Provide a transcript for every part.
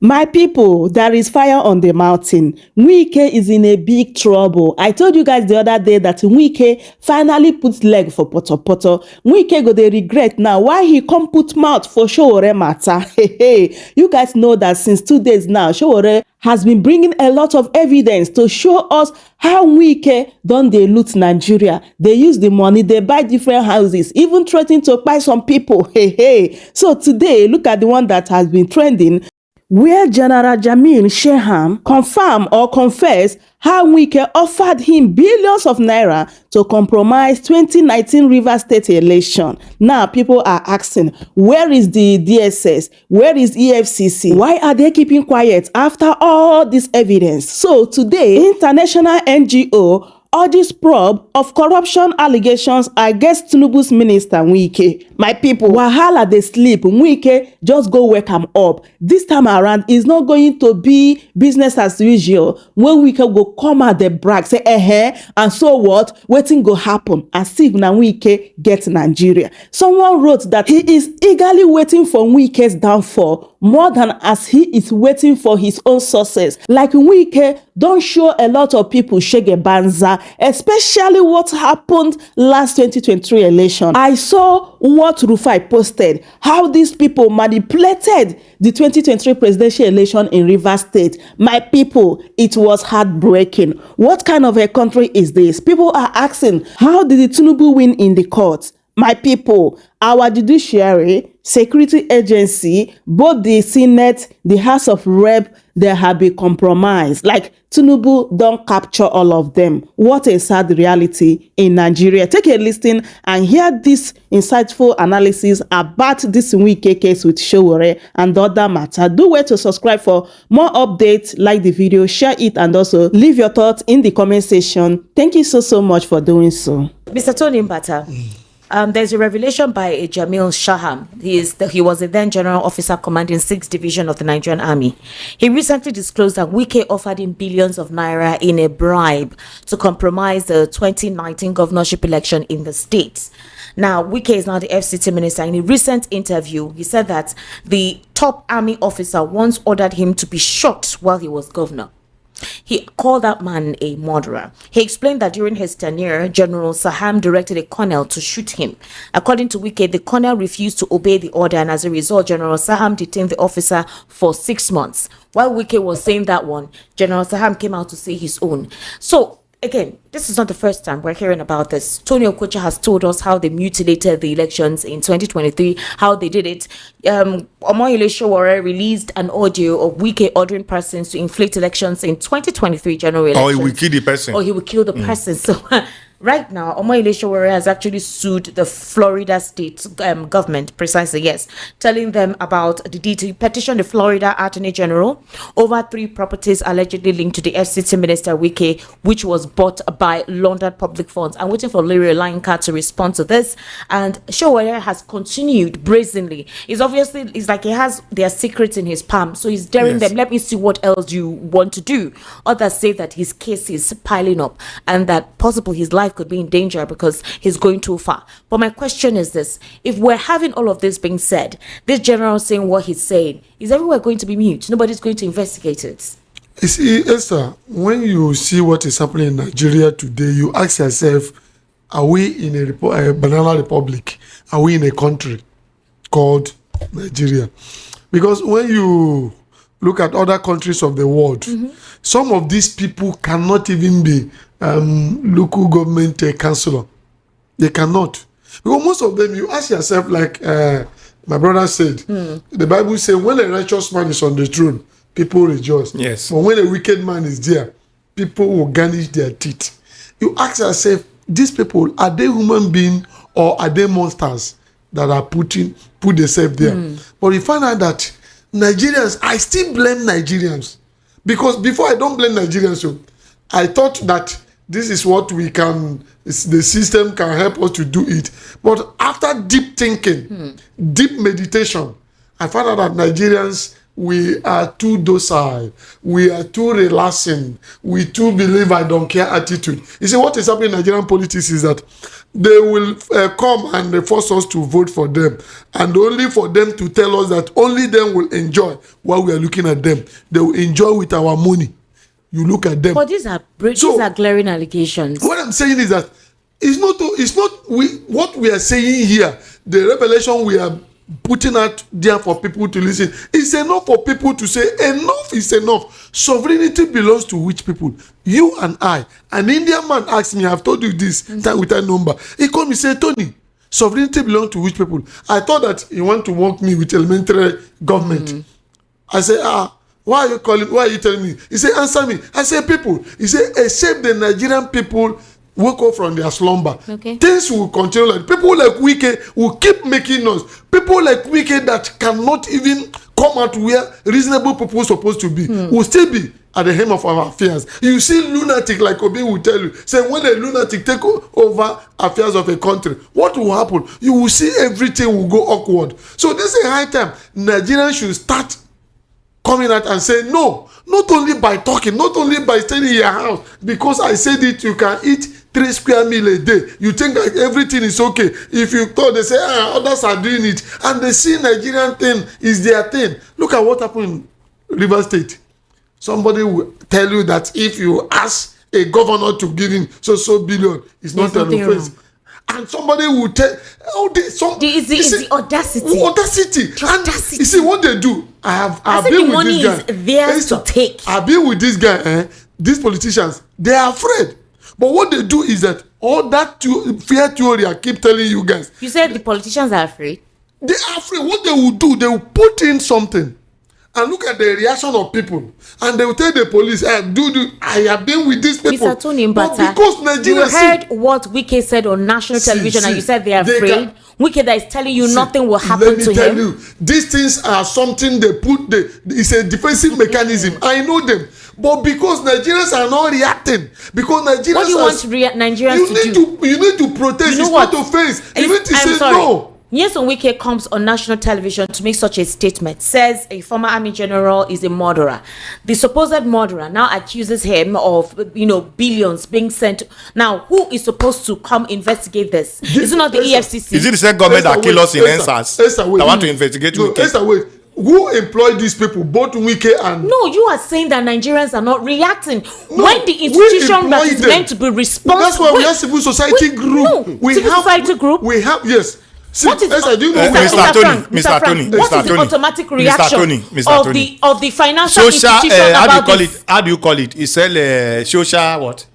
My people, there is fire on the mountain. Wike is in a big trouble. I told you guys the other day that Wike finally put leg for poto poto. Wike go dey regret now why he come put mouth for Sowore matter. You guys know that since 2 days now, Sowore has been bringing a lot of evidence to show us how Wike don dey loot Nigeria. They use the money, they buy different houses, even threatening to buy some people. So today, look at the one that has been trending, where General Jimal Sarham confirm or confess how Wike offered him billions of naira to compromise 2019 Rivers State election. Now people are asking, where is the DSS? Where is EFCC? Why are they keeping quiet after all this evidence? So today, international NGO urges probe of corruption allegations against Tinubu's minister Wike. My people, wahala dey sleep. Wike just go wake am up. This time around, it's not going to be business as usual. When Wike go come out the brag, say and so what? Wetin go happen? As if na Wike get Nigeria. Someone wrote that he is eagerly waiting for Wike's downfall more than as he is waiting for his own success. Like Wike don show a lot of people shege banza, especially what happened last 2023 election. I saw what Rufai posted, how these people manipulated the 2023 presidential election in Rivers State. My people, it was heartbreaking. What kind of a country is this? People are asking, how did the Tinubu win in the courts? My people, our judiciary, security agency, both the Senate, the House of Rep, they have been compromised. Like Tinubu don't capture all of them. What a sad reality in Nigeria. Take a listen and hear this insightful analysis about this Wike case with Sowore and other matter. Do wait to subscribe for more updates, like the video, share it, and also leave your thoughts in the comment section. Thank you so much for doing so. Mr. Tony Mbata. There's a revelation by Jimal Sarham. He was a then general officer commanding 6th Division of the Nigerian Army. He recently disclosed that Wike offered him billions of naira in a bribe to compromise the 2019 governorship election in the state. Now, Wike is now the FCT minister. In a recent interview, he said that the top army officer once ordered him to be shot while he was governor. He called that man a murderer. He explained that during his tenure, General Sarham directed a colonel to shoot him. According to Wike, the colonel refused to obey the order, and as a result, General Sarham detained the officer for 6 months. While Wike was saying that one, General Sarham came out to say his own. So, again, this is not the first time we're hearing about this. Tony Okocha has told us how they mutilated the elections in 2023, how they did it. Omoyele Sowore released an audio of Wike ordering persons to inflate elections in 2023 general elections. Or he will kill the person. Or he will kill the person. So right now, Omoyele Sowore has actually sued the Florida state government, precisely, yes, telling them about the detail. He petitioned the Florida Attorney General over 3 properties allegedly linked to the FCT minister Wike, which was bought by London public funds. I'm waiting for Larry Olayinka to respond to this. And Sowore has continued brazenly. It's like he has their secrets in his palm. So he's daring them, let me see what else you want to do. Others say that his case is piling up and that possibly his life could be in danger because he's going too far. But my question is this: if we're having all of this being said, this general saying what he's saying, is everywhere going to be mute? Nobody's going to investigate it. You see, Esther, when you see what is happening in Nigeria today, you ask yourself, are we in a banana republic? Are we in a country called Nigeria? Because when you look at other countries of the world, some of these people cannot even be local government councillor. They cannot. Because most of them, you ask yourself, like my brother said, the Bible says, when a righteous man is on the throne, people rejoice. Yes. But when a wicked man is there, people will garnish their teeth. You ask yourself, these people, are they human beings or are they monsters that are put themselves there? But you find out that Nigerians, I still blame Nigerians. Because before I don't blame Nigerians, so I thought that this is what we can, the system can help us to do it. But after deep thinking, deep meditation, I found out that Nigerians we are too docile, we are too relaxing, we too believe I don't care attitude. You see, what is happening in Nigerian politics is that they will come and they force us to vote for them, and only for them to tell us that only them will enjoy while we are looking at them. They will enjoy with our money. You look at them. But these are glaring allegations. What I'm saying is that what we are saying here, the revelation we are putting out there for people to listen. It's enough for people to say enough is enough. Sovereignty belongs to which people? You and I. An Indian man asked me, I've told you this time with that number. He called me and said, Tony, sovereignty belongs to which people? I thought that he want to mock me with elementary government. I said, why are you telling me? He said, answer me. I said, people. He said, except the Nigerian people wake up from their slumber. Okay. Things will continue like people like Wike will keep making noise. People like Wike that cannot even come out where reasonable people are supposed to be will still be at the helm of our affairs. You see lunatic like Obi will tell you, say when a lunatic take over affairs of a country, what will happen? You will see everything will go awkward. So this is a high time Nigerians should start coming out and say no, not only by talking, not only by staying in your house, because I said it, you can eat 3 square meal a day. You think that everything is okay. If you thought, they say, others are doing it, and they see Nigerian thing is their thing. Look at what happened in River State. Somebody will tell you that if you ask a governor to give him so billion, it's not an offense. And somebody will tell, it's the audacity. Audacity. And you see what they do. I've been with this guy. Is theirs to take. I've been with this guy. These politicians, they are afraid. But what they do is that all that fear theory I keep telling you guys. You said the politicians are afraid? They are afraid. What they will do, they will put in something and look at the reaction of people. And they will tell the police, I have been with these people. Mr. Tony Mbata, but because Nigeria, you heard what Wike said on national television and you said they are afraid. Wike that is telling you nothing will happen to him. Let me tell you, these things are something they put, it's a defensive mechanism. I know them. But because Nigerians are not reacting, because Nigerians what do you want Nigerians to do? You need to protest. You know what? Not offense. You need to say no. Nyesom Wike comes on national television to make such a statement, says a former army general is a murderer. The supposed murderer now accuses him of, billions being sent. Now, who is supposed to come investigate this? Is it not the EFCC? Is it the same government that kill us in NSAS? I want to investigate Wike. Who employed these people, both Wike and... No, you are saying that Nigerians are not reacting. When the institution that is meant to be responsible... That's why we have civil society group. Society group? We have, yes. See, what is Mr. Tony, what is the automatic reaction of the financial institution about this? How do you call it? He said social what?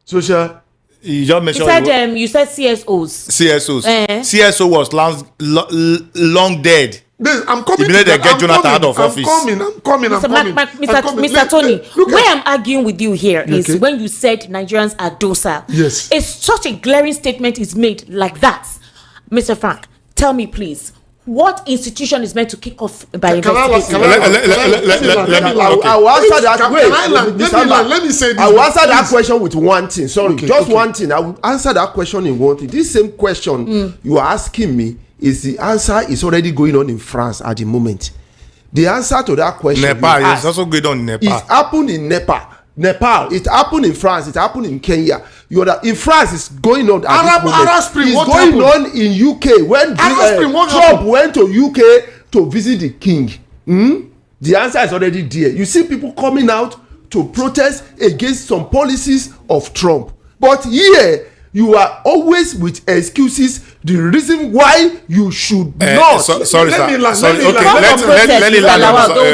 Social... You just mentioned... you said CSOs. CSO was long dead. I'm coming. I'm coming. Mr. Tony, where I'm arguing with you here is when you said Nigerians are docile. Yes. It's such a glaring statement is made like that. Mr. Frank, tell me please, what institution is meant to kick off by investigation? I will answer that. Let me say this. I will answer that question with one thing. Sorry, one thing. I will answer that question in one thing. This same question you are asking me is the answer is already going on in France at the moment. The answer to that question Nepal is also going on in Nepal. It happened in Nepal. It happened in France. It happened in Kenya. In France, it's going on. Arab Spring. It's going on in UK when Trump went to UK to visit the king. The answer is already there. You see people coming out to protest against some policies of Trump. But here, you are always with excuses. The reason why you should not. Sorry, sir. Let me land. They'll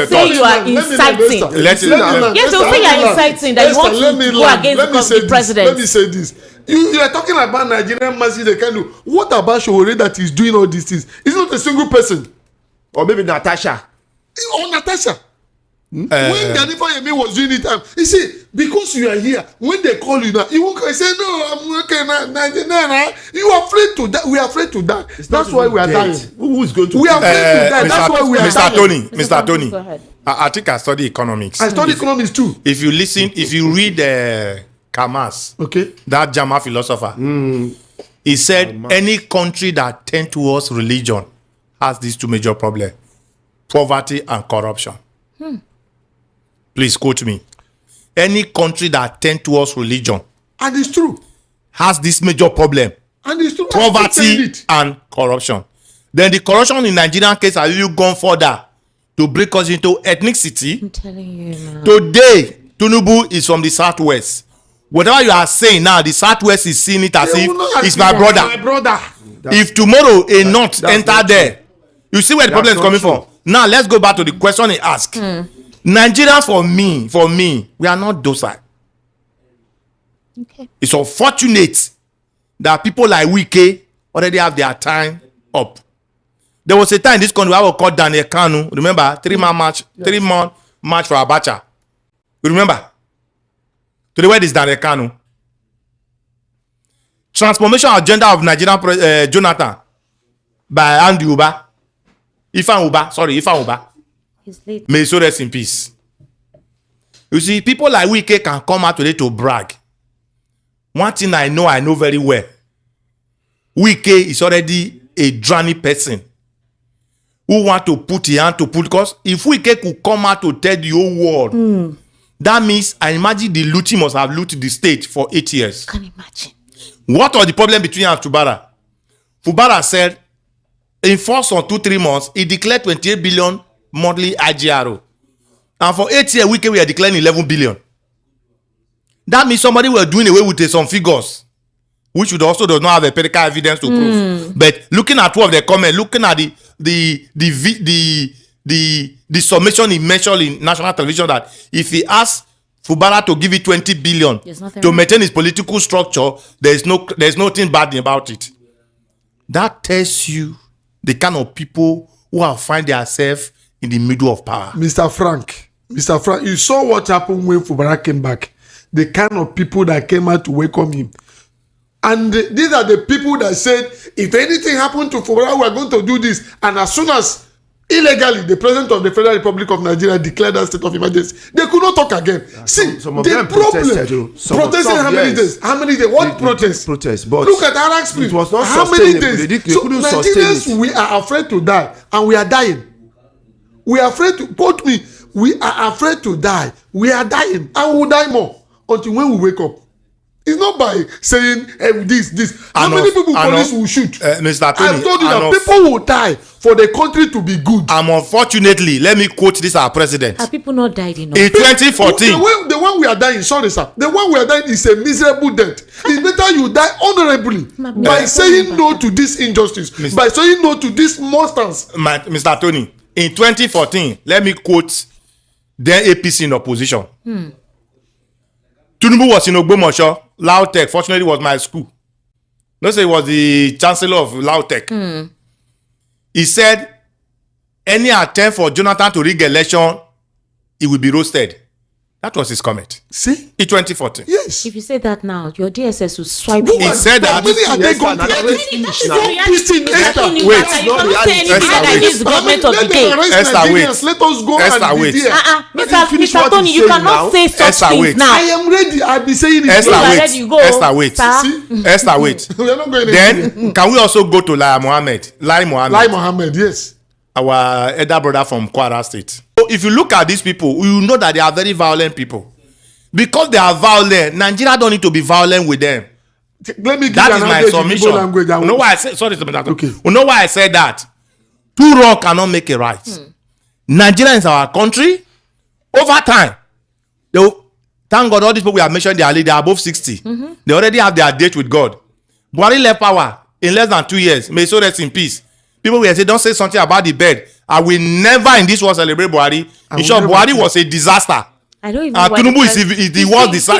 say you are inciting. Yes, they'll say you are inciting that you want to go against the president. Let me say this. You are talking about Nigerian masses. They can do. What about Sowore that is doing all these things? It's not a single person. Or maybe Natasha. Or Natasha. When Ganifa Yemi was doing it, you see, because you are here, when they call you now, you won't say, no, I'm working now. You are afraid to die. We are afraid to die. That's why we are dying. Who is going to We are afraid to die. That's why we are dying. Mr. Tony, I think I study economics. I study economics too. If you read Kamas, that Jama philosopher, he said any country that tends towards religion has these two major problems. poverty and corruption. Please quote me. Any country that tends towards religion, and it's true, has this major problem, and it's true, poverty and corruption. Then the corruption in Nigerian case has really gone further to break us into ethnicity. I'm telling you now. Today, Tinubu is from the southwest. Whatever you are saying now, the southwest is seeing it as if it's my brother. My brother. If tomorrow a north enter there, you see where the problem is coming from. Now let's go back to the question he asked. Nigerians, for me, we are not docile. Okay. It's unfortunate that people like Wike already have their time up. There was a time in this country I was called Daniel Kanu. Remember, 3-month march, 3-month march for Abacha. You remember? Today, where is Daniel Kanu? Transformation agenda of Nigerian Jonathan by Andy Uba. Ifan Uba. He's late. May so rest in peace. You see, people like Wike can come out today to brag. One thing I know very well. Wike is already a drowning person who want to put his hand to put, because if Wike could come out to tell the whole world, that means I imagine the looting must have looted the state for 8 years. Can imagine. What was the problem between him and Fubara? Fubara said in first on 2-3 months, he declared 28 billion monthly IGRO. And for 8 years, we are declaring 11 billion. That means somebody were doing away with some figures, which would also does not have empirical evidence to prove. But looking at two of the comments, looking at the summation he mentioned in national television, that if he asks Fubara to give it 20 billion to maintain his political structure, there's nothing bad about it. That tells you the kind of people who have find themselves in the middle of power. Mr. Frank, you saw what happened when Fubara came back. The kind of people that came out to welcome him. And these are the people that said, if anything happened to Fubara, we are going to do this. And as soon as illegally the president of the Federal Republic of Nigeria declared that state of emergency, they could not talk again. See, some of the them problem, protesting how many days? How many days? What protest? But look at Arab Spring. It was not how many days? They so couldn't Nigerians, we are afraid to die, and we are dying. We are afraid to quote me. We are afraid to die. We are dying, and we will die more until when we wake up. It's not by saying this. How many people police will shoot? Mr. Tony, I told you that people will die for the country to be good. Unfortunately, let me quote this our president. Have people not died enough? In 2014. The one we are dying, sorry sir, the one we are dying is a miserable death. It's better you die honorably by saying no to this injustice, by saying no to these monsters. Mr. Tony, in 2014, let me quote the APC in opposition. Tinubu was in Ogbomosho, Lautech. Fortunately, it was my school. Let's say he was the chancellor of Lautech. He said, any attempt for Jonathan to rig election, he will be roasted. That was his comment. See? In 2014. Yes. If you say that now, your DSS will swipe you. He said that. Many are they going to Let us go and be there. Mr. Tony, you cannot say such things now. I am ready. I'll be saying it. Esther, wait. We are not going then, can we also go to Lai Mohammed, yes. Our elder brother from Kwara State. So if you look at these people, you know that they are very violent people. Because they are violent, Nigeria don't need to be violent with them. Let me give that is my submission. You know why I said You know why I said that? Two wrongs cannot make a right. Nigeria is our country. Over time, thank God all these people we have mentioned, they are above 60. They already have their date with God. Buhari left power in less than 2 years. May so rest in peace. People will say, don't say something about the bed. I will never in this world celebrate Buhari. In short, Buhari was a disaster. I don't even know why. Tinubu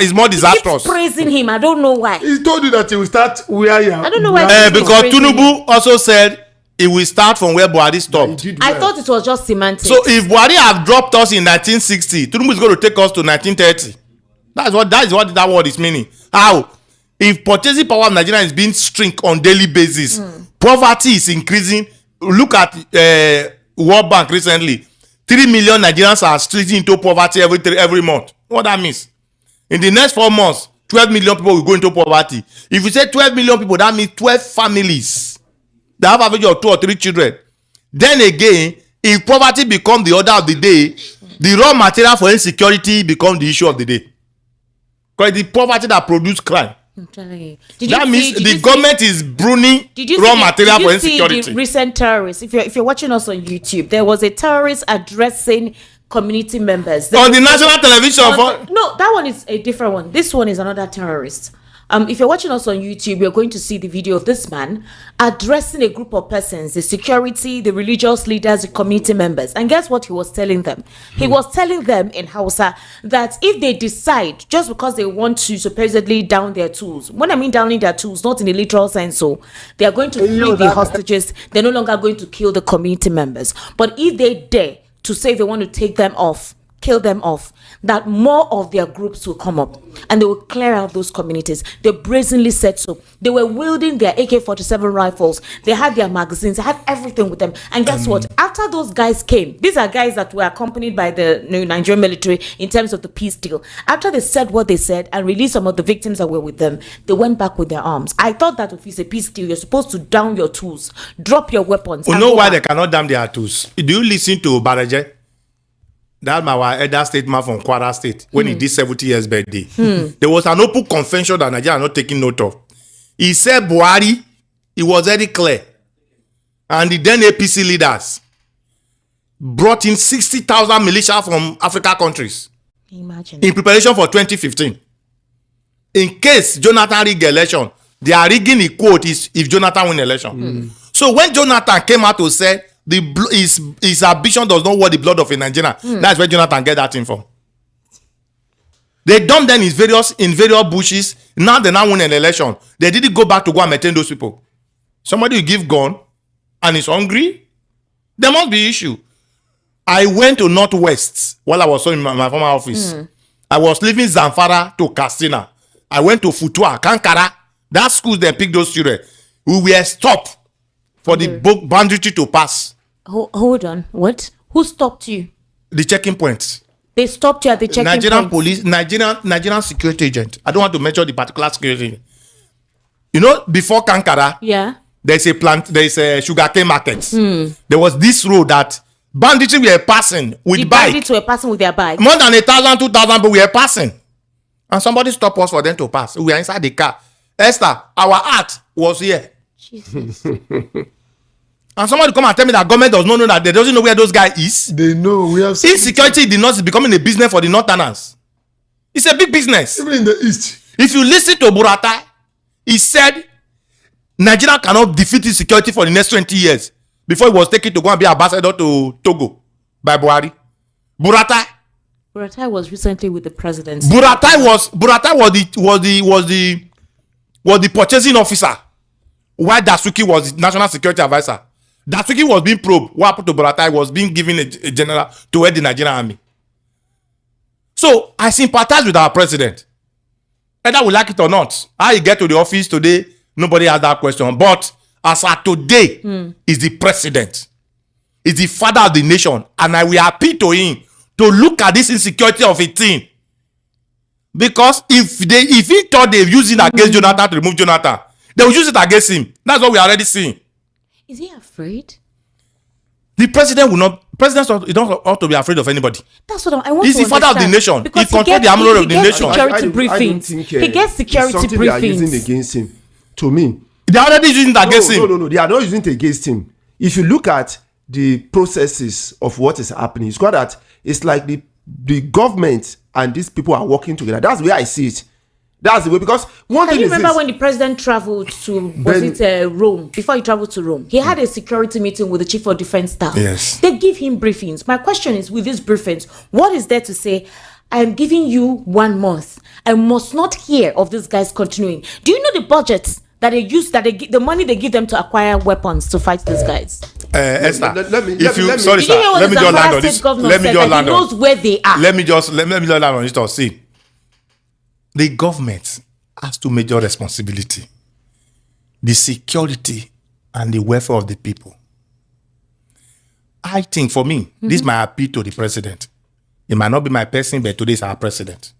is more disastrous. He keeps praising him. I don't know why. He told you that he will start where you are. I don't know why. Because Tinubu also said he will start from where Buhari stopped. I thought it was just semantics. So if Buhari have dropped us in 1960, Tinubu is going to take us to 1930. That is what that word is meaning. How? If purchasing power of Nigeria is being shrink on daily basis, poverty is increasing. Look at World Bank recently. 3 million Nigerians are streaking into poverty every month. What that means? In the next 4 months, 12 million people will go into poverty. If you say 12 million people, that means 12 families that have average of 2 or 3 children. Then again, if poverty become the order of the day, the raw material for insecurity become the issue of the day. Because the poverty that produce crime. I'm telling you. That means the government is pruning raw material for insecurity. Did you see the recent terrorists? If you're watching us on YouTube, there was a terrorist addressing community members. On the national television. No, that one is a different one. This one is another terrorist. If you're watching us on YouTube, you're going to see the video of this man addressing a group of persons, the security, the religious leaders, the community members. And guess what he was telling them? He was telling them in Hausa that if they decide, just because they want to supposedly down their tools, when I mean downing their tools, not in a literal sense, so they are going to free the hostages, they're no longer going to kill the community members. But if they dare to say they want to take them off, kill them off, that more of their groups will come up and they will clear out those communities. They brazenly said so. They were wielding their AK-47 rifles. They had their magazines. They had everything with them. And guess what? After those guys came, these are guys that were accompanied by the Nigerian military in terms of the peace deal. After they said what they said and released some of the victims that were with them, they went back with their arms. I thought that if it's a peace deal, you're supposed to down your tools, drop your weapons. You know why they cannot down their tools? Do you listen to Baraje? That's my elder statesman from Kwara State when he did 70 years birthday. There was an open convention that Nigeria are not taking note of. He said Buhari, it was very clear. And the then APC leaders brought in 60,000 militia from Africa countries. Imagine. In preparation for 2015. In case Jonathan rig election, they are rigging the quote is if Jonathan win election. So when Jonathan came out to say his ambition does not want the blood of a Nigerian. That's where Jonathan get that thing from. They dumped them in various bushes. Now they now win an election. They didn't go back to go and maintain those people. Somebody will give gun and is hungry. There must be issue. I went to Northwest while I was in my former office. I was leaving Zamfara to Katsina. I went to Futua, Kankara. That school they picked those children. We were stopped for the boundary to pass. Hold on. What? Who stopped you? The checking points. They stopped you at the checking point. Nigerian police, Nigerian security agent. I don't want to mention the particular security agent. You know, before Kankara, there's a sugarcane market. There was this road that bandits were passing with the bike. Bandits were passing with their bike. More than 1,000, 2,000 people were passing. And somebody stopped us for them to pass. We were inside the car. Esther, our art was here. Jesus. And somebody come and tell me that government does not know that they doesn't know where those guys is. They know. We have insecurity in the north is becoming a business for the northerners. It's a big business. Even in the east. If you listen to Buratai, he said Nigeria cannot defeat insecurity for the next 20 years before he was taken to go and be ambassador to Togo by Buhari. Buratai was recently with the president. Buratai was the purchasing officer while Dasuki was the national security advisor. Dasuki was being probed. What happened to Buratai was being given a general to head the Nigerian army. So I sympathize with our president. Whether we like it or not, how he get to the office today, nobody has that question. But as of today, is the president, is the father of the nation, and I will appeal to him to look at this insecurity of a thing. Because if he thought they're using against Jonathan to remove Jonathan, they will use it against him. That's what we are already seeing. Is he afraid? The president will not. President don't ought to be afraid of anybody. That's what I want. He's the father of the nation. He controls the armor of the nation. Security briefings. He gets security something briefings. They are using against him. To me, they are already using it against him. No. They are not using it against him. If you look at the processes of what is happening, it's got that it's like the government and these people are working together. That's the way I see it. That's the way, because one thing is this. Can you remember when the president traveled to Rome? Before he traveled to Rome, he had a security meeting with the chief of defense staff. Yes. They give him briefings. My question is, with these briefings, what is there to say? I am giving you 1 month. I must not hear of these guys continuing. Do you know the budgets that they use, the money they give them to acquire weapons to fight these guys? Esther, let me just land on this. See, the government has two major responsibility: the security and the welfare of the people. I think for me, this is my appeal to the president. It might not be my person, but today is our president.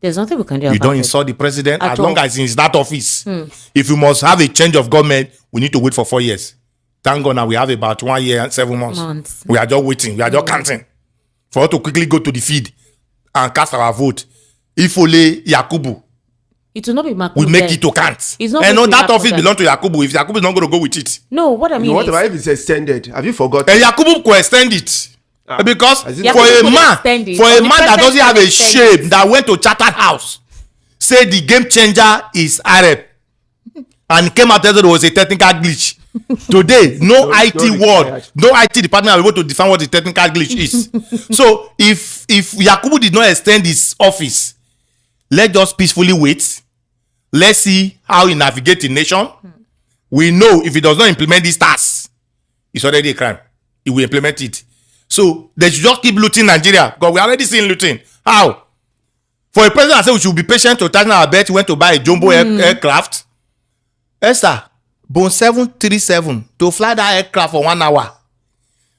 There's nothing we can do about it. You don't insult the president as long as he's in that office. If you must have a change of government, we need to wait for 4 years. Thank God now we have about 1 year and 7 months. We are just waiting. We are just counting for us to quickly go to the feed and cast our vote. If only Yakubu, it will not be Makubu. We make it to count. It's not. And no, that office belongs to Yakubu. If Yakubu is not going to go with it, no. What I mean, what about if it's extended? Have you forgotten? And Yakubu could extend it. Because for a man that doesn't have a shame that went to Chartered House, say the game changer is Arab, and came out that there was a technical glitch. Today, no IT department are able to define what the technical glitch is. So if Yakubu did not extend his office, let's just peacefully wait. Let's see how he navigates the nation. We know if he does not implement these tasks, it's already a crime. He will implement it. So they should just keep looting Nigeria, because we are already seeing looting. How? For a president that said we should be patient to tighten our belt, he went to buy a jumbo aircraft. Esther, Boeing 737 to fly that aircraft for 1 hour.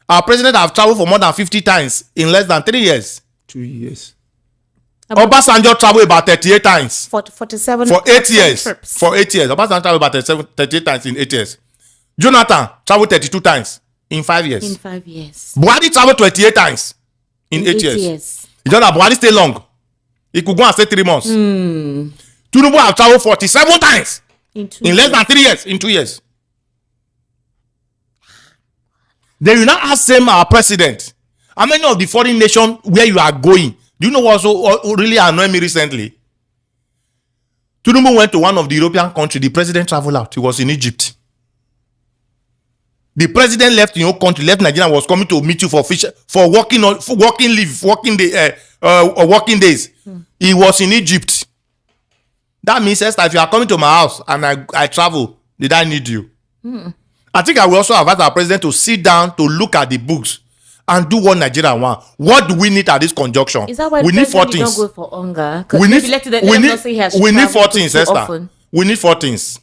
Our president have traveled for more than 50 times in less than 3 years. 2 years. Obasanjo traveled about 38 times. 47 for 8 years. Trips. For 8 years. Obasanjo traveled about 38 times in 8 years. Jonathan traveled 32 times in 5 years. In 5 years. Buhari traveled 28 times in 8 years. It's just that Buhari stay long. He could go and stay 3 months. Tinubu have traveled 47 times in less than 3 years. In 2 years. Then you now ask our president, how many of the foreign nations where you are going? Do you know what also really annoyed me recently? Tinubu went to one of the European countries. The president traveled out. He was in Egypt. The president left your country, left Nigeria, was coming to meet you for working days. He was in Egypt. That means, Esther, if you are coming to my house and I travel, did I need you? I think I will also advise our president to sit down to look at the books and do what Nigeria want. What do we need at this conjunction? Is that why we need 4 things. Don't go for hunger? We need 4 things, Esther. We need 4 things.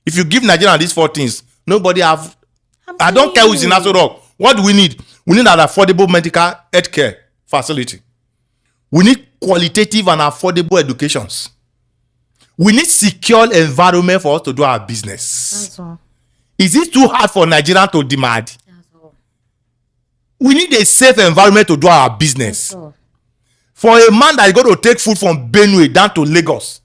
If you give Nigeria these 4 things, nobody have. I don't care who's in Aso Rock. What do we need? We need an affordable medical health care facility. We need qualitative and affordable educations. We need secure environment for us to do our business. That's all. Is it too hard for Nigerians to demand? We need a safe environment to do our business. For a man that is going to take food from Benue down to Lagos,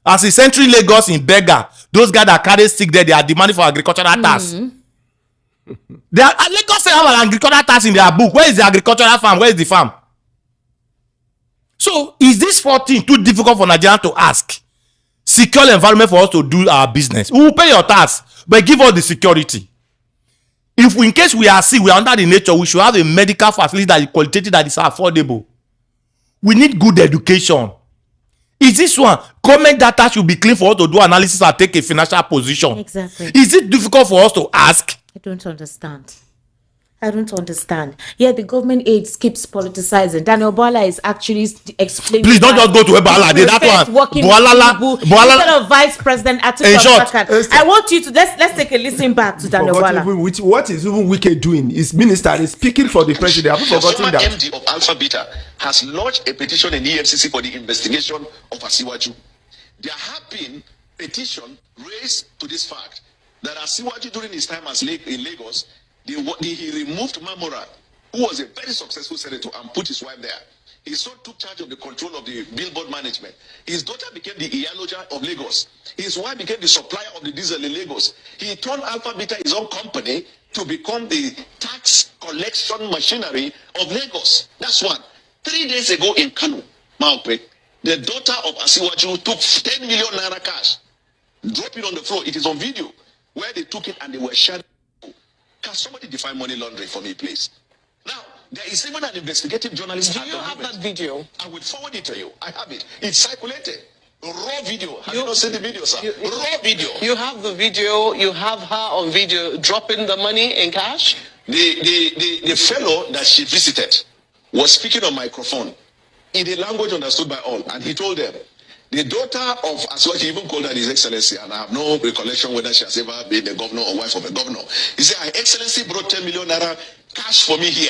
as he's entering Lagos in beggar, those guys that carry stick there, they are demanding for agricultural tax. Lagos have an agricultural tax in their book. Where is the agricultural farm? Where is the farm? So is this 14 too difficult for Nigerians to ask? Secure environment for us to do our business. We will pay your tax, but give us the security. If in case we are sick, we are under the nature, we should have a medical facility that is qualitative, that is affordable. We need good education. Is this one? Government data should be clean for us to do analysis and take a financial position. Exactly. Is it difficult for us to ask? I don't understand. Yeah, the government aid keeps politicizing. Daniel Bola is actually explaining. Please don't just go to Ebola. That one. Instead of Vice President Atiku Abubakar. I want you to let's take a listen back to Daniel Bola. What is even Wike doing? His minister is speaking for the president. Have you forgotten that? The MD of Alpha Beta has lodged a petition in EFCC for the investigation of Asiwaju. There have been petitions raised to this fact that Asiwaju during his time in Lagos, he removed Mamora, who was a very successful senator, and put his wife there. His son took charge of the control of the billboard management. His daughter became the Iyaloja of Lagos. His wife became the supplier of the diesel in Lagos. He turned Alpha Beta, his own company, to become the tax collection machinery of Lagos. That's one. 3 days ago in Kano, Maupe, the daughter of Asiwaju took 10 million naira cash, dropped it on the floor. It is on video, where they took it and they were sharing. Can somebody define money laundering for me, please? Now, there is even an investigative journalist. Do you have that video? I will forward it to you. I have it. It's circulated. Raw video. Have you not seen the video, sir? Raw video. You have the video. You have her on video dropping the money in cash? The fellow that she visited was speaking on microphone in a language understood by all. And he told them, the daughter of Asiwaju, he even called her His Excellency, and I have no recollection whether she has ever been a governor or wife of a governor. He said, Her Excellency brought 10 million naira cash for me here.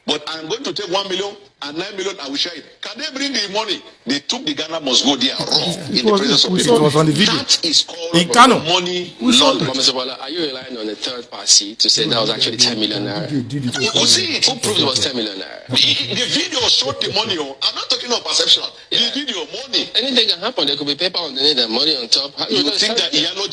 but I'm going to take 1 million and 9 million, I will share it. Can they bring the money? They took the Ghana must go there raw in the presence of people. It was on the video. That is called In Kano. money laundering. Mr. Bola, are you relying on a third party to say that was actually 10 million naira? You could see it. Who proved it was 10 million naira? The video showed the money. I'm not talking about perception. The video, money. Anything can happen. There could be paper underneath and money on top. You would think that yellow.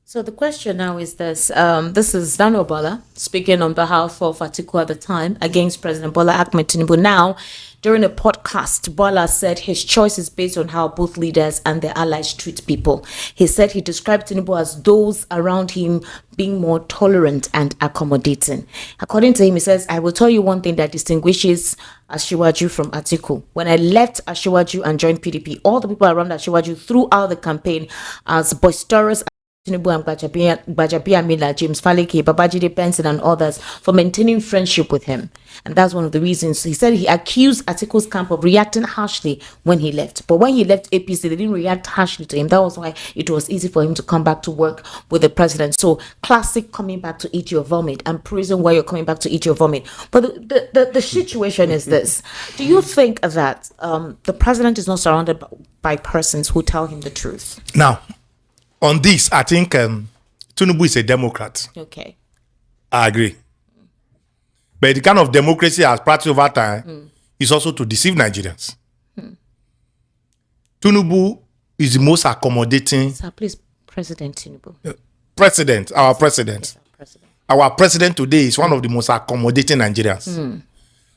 So the question now is this. This is Daniel Bola speaking on behalf of Atiku at the time against President Bola Ahmed Tinubu. Now, during a podcast, Bola said his choice is based on how both leaders and their allies treat people. He said he described Tinubu as those around him being more tolerant and accommodating. According to him, he says, I will tell you one thing that distinguishes Asiwaju from Atiku. When I left Asiwaju and joined PDP, all the people around Asiwaju throughout the campaign as boisterous Tinubu and Gbajabiamila, James Faleke, Babajide Benson and others for maintaining friendship with him. And that's one of the reasons. He said he accused Atiku's camp of reacting harshly when he left. But when he left APC, they didn't react harshly to him. That was why it was easy for him to come back to work with the president. So classic coming back to eat your vomit and prison where you're coming back to eat your vomit. But the situation is this. Do you think that the president is not surrounded by persons who tell him the truth? Now, on this, I think Tinubu is a Democrat. Okay. I agree. But the kind of democracy has practiced over time is also to deceive Nigerians. Tinubu is the most accommodating. Sir, please, President Tinubu. Our president. Yes, Our president today is one of the most accommodating Nigerians.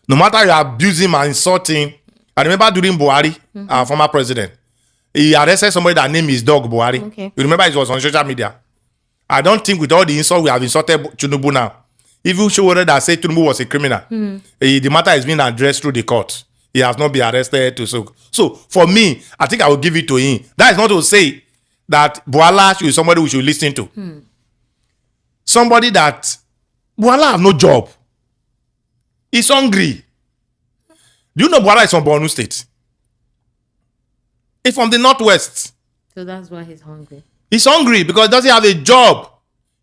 No matter you abuse him and insult him. I remember during Buhari, our former president, he arrested somebody that named his dog Buhari. Okay. You remember it was on social media. I don't think with all the insult we have insulted Tinubu now, even Sowore that said Tinubu was a criminal, the matter is being addressed through the court. He has not been arrested. So for me, I think I will give it to him. That is not to say that Buhala is somebody we should listen to. Somebody that Buhala have no job. He's hungry. Do you know Buhala is from Borno State? He's from the northwest. So that's why he's hungry. He's hungry because he doesn't have a job.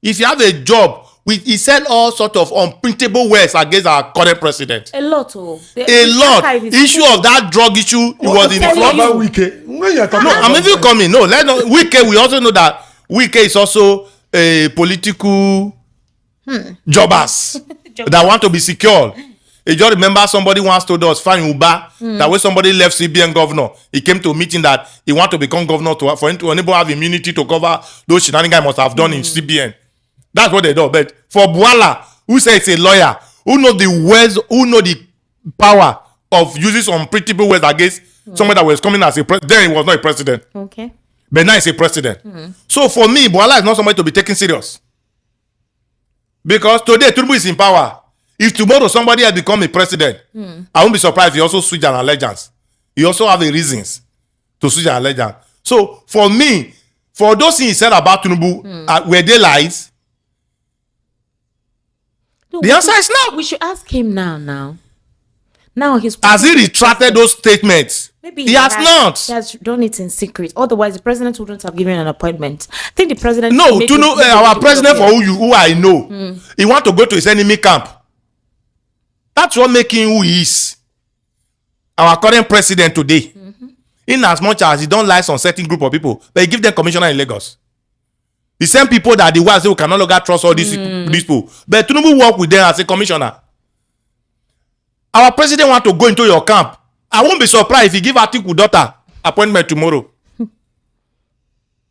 If you have a job, he said all sort of unprintable words against our current president. A lot. A lot. Issue of that drug issue, it was in the front. I'm even coming. No, Wike, we also know that Wike is also a political jobbers that want to be secure. You just remember somebody once told us, Fan Uba, that when somebody left CBN governor, he came to a meeting that he want to become governor for him to enable have immunity to cover those shenanigans he must have done in CBN. That's what they do. But for Buhala, who says he's a lawyer, who know the words, who know the power of using some pretty words against somebody that was coming as a president, then he was not a president. Okay. But now he's a president. So for me, Buhala is not somebody to be taken serious. Because today, Tinubu is in power. If tomorrow somebody has become a president, I won't be surprised if he also switch an allegiance. He also have the reasons to switch an allegiance. So for me, for those things he said about Tinubu, were they lies? No, the answer is no. We should ask him now. Now has he retracted those statements? Maybe he has not. He has done it in secret. Otherwise, the president wouldn't have given an appointment. I think the president. No, our president, for who I know, he want to go to his enemy camp. That's what makes him who he is. Our current president today. In as much as he don't like some certain group of people, but he give them commissioner in Lagos. The same people that the world say we can no longer trust all these people. But Tinubu work with them as a commissioner. Our president want to go into your camp. I won't be surprised if he give Atiku daughter appointment tomorrow.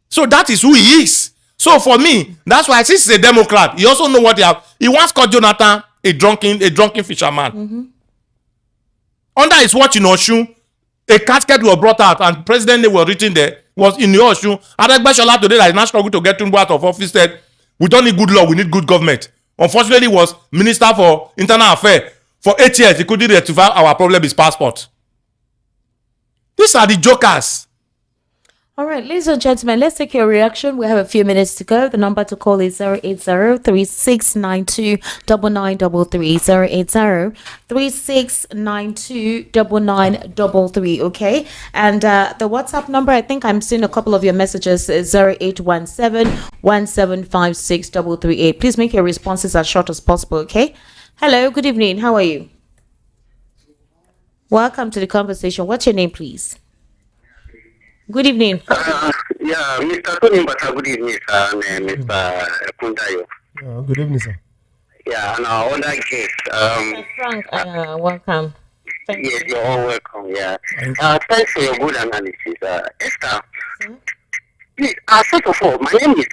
So that is who he is. So for me, that's why since he's a Democrat, he also know what he have. He once called Jonathan a drunken fisherman. Under his watch in Osun, a casket was brought out and president they were written there was in the Osun. Adegbeshola today that is not struggling to get Tinubu out of office said, we don't need good law, we need good government. Unfortunately, he was Minister for Internal Affairs. For 8 years, he couldn't rectify our problem, his passport. These are the jokers. All right, ladies and gentlemen, let's take your reaction. We have a few minutes to go. The number to call is 080-3692-9933. 080-3692-9933. Okay, and the WhatsApp number, I think I'm seeing a couple of your messages, is 0817-1756-338. Please make your responses as short as possible. Okay. Hello. Good evening. How are you? Welcome to the conversation. What's your name, please? Good evening. Yeah, Mr. Tony Mbata, good evening, sir, and Mr. Kundayo. Good evening, sir. Yeah, and our other guest. Frank, welcome. Thank Yes, you. you're all welcome. Yeah. Thanks for your good analysis, Esther. Please, first of all, my name is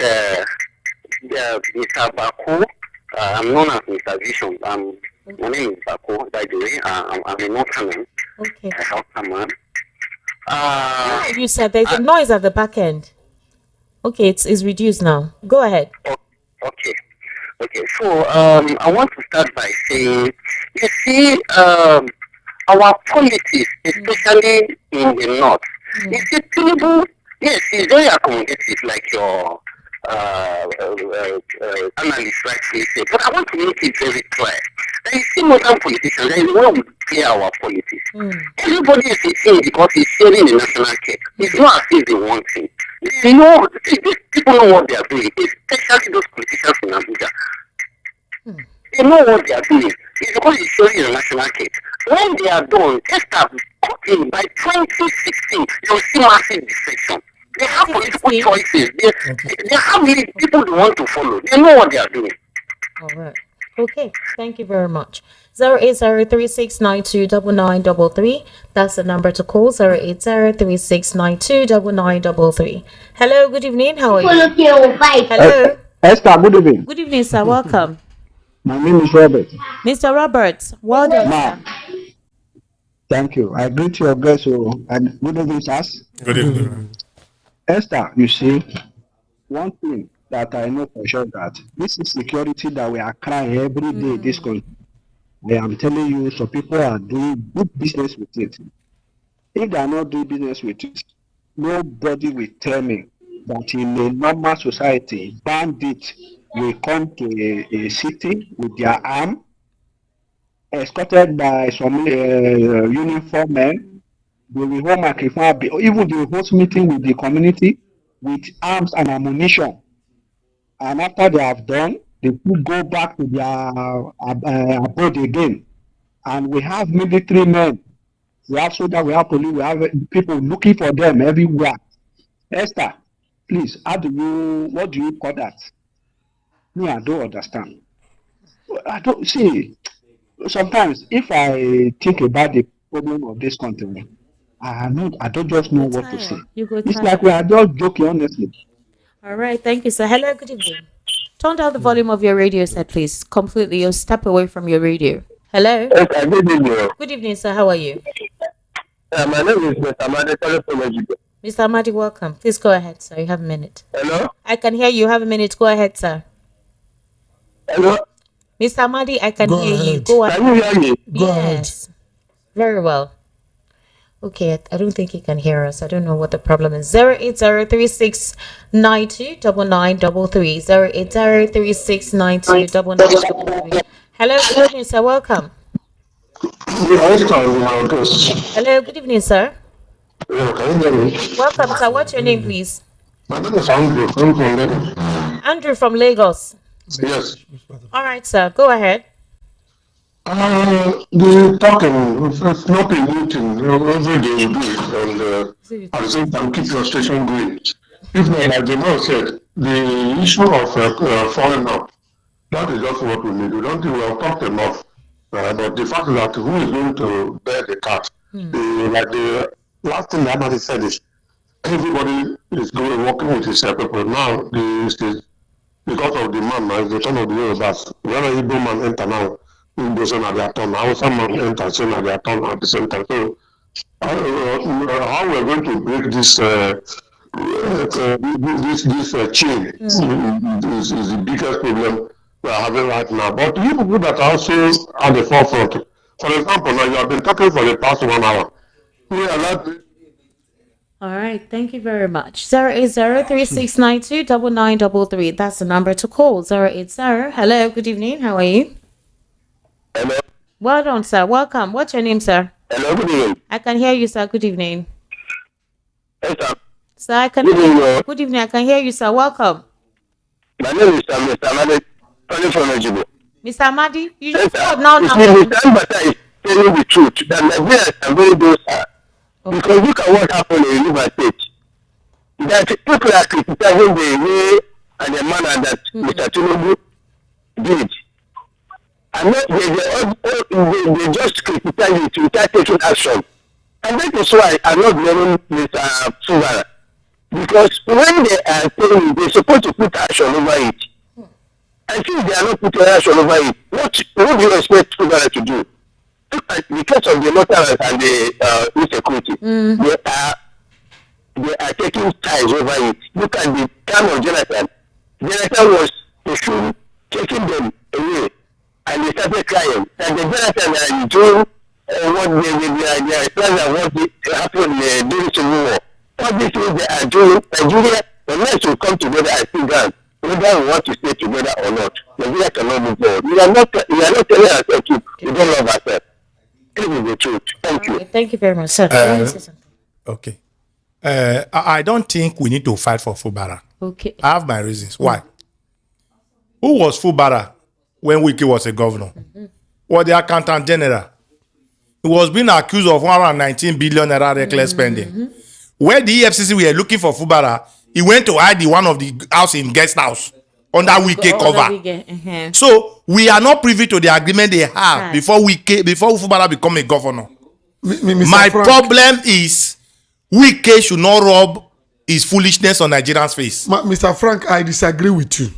Mr. Baku. I'm known as Mr. Vision. My name is Baku, by the way. I'm a Northerner. Okay. A Southern. You said there's a noise at the back end. Okay, it's reduced now. Go ahead. Okay. So I want to start by saying, you see, our politics, especially in the north, you see, Tinubu, yes, he's very accommodative, like your analyst rightly said. But I want to make it very clear that you see, modern politicians, there is one we play our politics. Everybody is eating because he's sharing the national cake. It's not as if they want it. They know, these people know what they are doing, especially those politicians in Abuja. They know what they are doing. It's because he's sharing the national cake. When they are done, by 2016, you'll see massive defection. They have political choices. They have people they want to follow. They know what they are doing. All right. Okay. Thank you very much. 08036929933. That's the number to call. 08036929933. Hello. Good evening. How are you? Hello. Esther, good evening. Good evening, sir. Welcome. My name is Robert. Mr. Roberts, well done, sir. Thank you. I greet your guests. And good evening, sirs. Good evening. Esther, you see, one thing that I know for sure that this is security that we are crying every day in this country. I am telling you, some people are doing good business with it. If they are not doing business with it, nobody will tell me that in a normal society, bandits will come to a city with their arm, escorted by some uniformed men. They will hold microphone, even they will host meeting with the community with arms and ammunition. And after they have done, they could go back to their abode again. And we have military men, we have soldiers, we have police, we have people looking for them everywhere. Esther, please, what do you call that? Me, I don't understand. I don't see. Sometimes, if I think about the problem of this country, I don't just know what to say. It's like we are just joking, honestly. All right, thank you, sir. Hello, good evening. Turn down the volume of your radio set, please. Completely, you'll step away from your radio. Hello. Okay, good evening. Good evening, sir. How are you? My name is Mr. Amadi, calling from Ejigbo. Mr. Amadi, welcome. Please go ahead, sir. You have a minute. Hello. I can hear you. Have a minute. Go ahead, sir. Hello. Mr. Amadi, I can hear you. ahead. Go ahead. Can you hear me? Go ahead. Yes. Very well. Okay, I don't think he can hear us. I don't know what the problem is. 08036929933. 08036929933. Hello, good evening, sir. Welcome. Hello, good evening, sir. Yeah, can you hear me? Welcome, sir. What's your name, please? My name is Andrew. I'm from Lagos. Andrew from Lagos. Yes. All right, sir. Go ahead. The talking, it's not a new thing. Every day you do it, and at the same time keep your station going. If not, like the man said, the issue of foreigner, that is just what we need. We don't think we have talked enough. But the fact that who is going to bear the cat? Like the last thing that Amadi said is everybody is going working with his people. Now, because of the man, now, the turn of the Yorubas, when a Igbo man enter now, Igbo at their turn, how some man enter at their turn at the same time. So, how we're going to break this chain is the biggest problem we are having right now. But you people that are also at the forefront, for example, now you have been talking for the past 1 hour. We are allowed to. All right, thank you very much. 08036929933. That's the number to call. 080. Hello, good evening. How are you? Hello. Well done, sir. Welcome. What's your name, sir? Hello, good evening. I can hear you, sir. Good evening. Yes, sir. Sir, I can Good hear you. evening. Good evening. I can hear you, sir. Welcome. My name is Mr. Amadi, calling from Ejigbo. Mr. Amadi, you Yes, just sir. called now. You see, Mr. Ambata telling the truth that Nigerians are very docile. Because look at what happened in River State. That people are criticizing the way and the manner that Mr. Tinubu did. And they just criticize it without taking action. And that is why I'm not blaming Mr. Fubara. Because when they are saying they're supposed to put action over it, I think they are not putting action over it. What do you expect Fubara to do? Because of the notables and the insecurity, they are taking ties over it. Look at the time of Jonathan. Jonathan was pursuing, taking them away, and they started crying. And the Jonathan are doing what they plans and what happened during Civil War. All these things they are doing, Nigeria, unless we come together and sit down, whether we want to stay together or not, Nigeria cannot move forward. We are not telling ourselves we don't love ourselves. This is the truth. Thank you. Thank you very much, sir. Okay. I don't think we need to fight for Fubara. Okay. I have my reasons. Why? Who was Fubara when Wike was a governor? Was the accountant general? He was being accused of 119 billion naira reckless spending. Where the EFCC were looking for Fubara, he went to hide in one of the house in guest house under Wike cover. So we are not privy to the agreement they have before Fubara become a governor. My problem is Wike should not rub his foolishness on Nigerians' face. Mr. Frank, I disagree with you.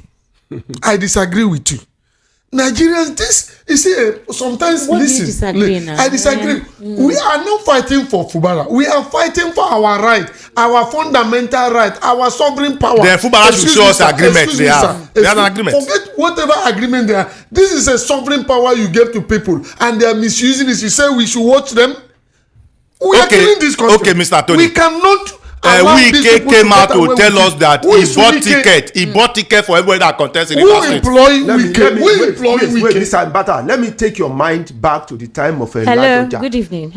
I disagree with you. Nigerians, this you see, sometimes what listen. Do you disagree now? I disagree. We are not fighting for Fubara. We are fighting for our right, our fundamental right, our sovereign power. Then Fubara should show us agreement. They have an agreement. Forget whatever agreement they are. This is a sovereign power you give to people, and they are misusing it. You say we should watch them. We are killing this country. Okay, Mr. Tony. We cannot. Wike came out to tell us that he bought ticket for everybody that contests in the state. Who employ Wike? Mr. Mbata, let me take your mind back to the time of Hello, good evening.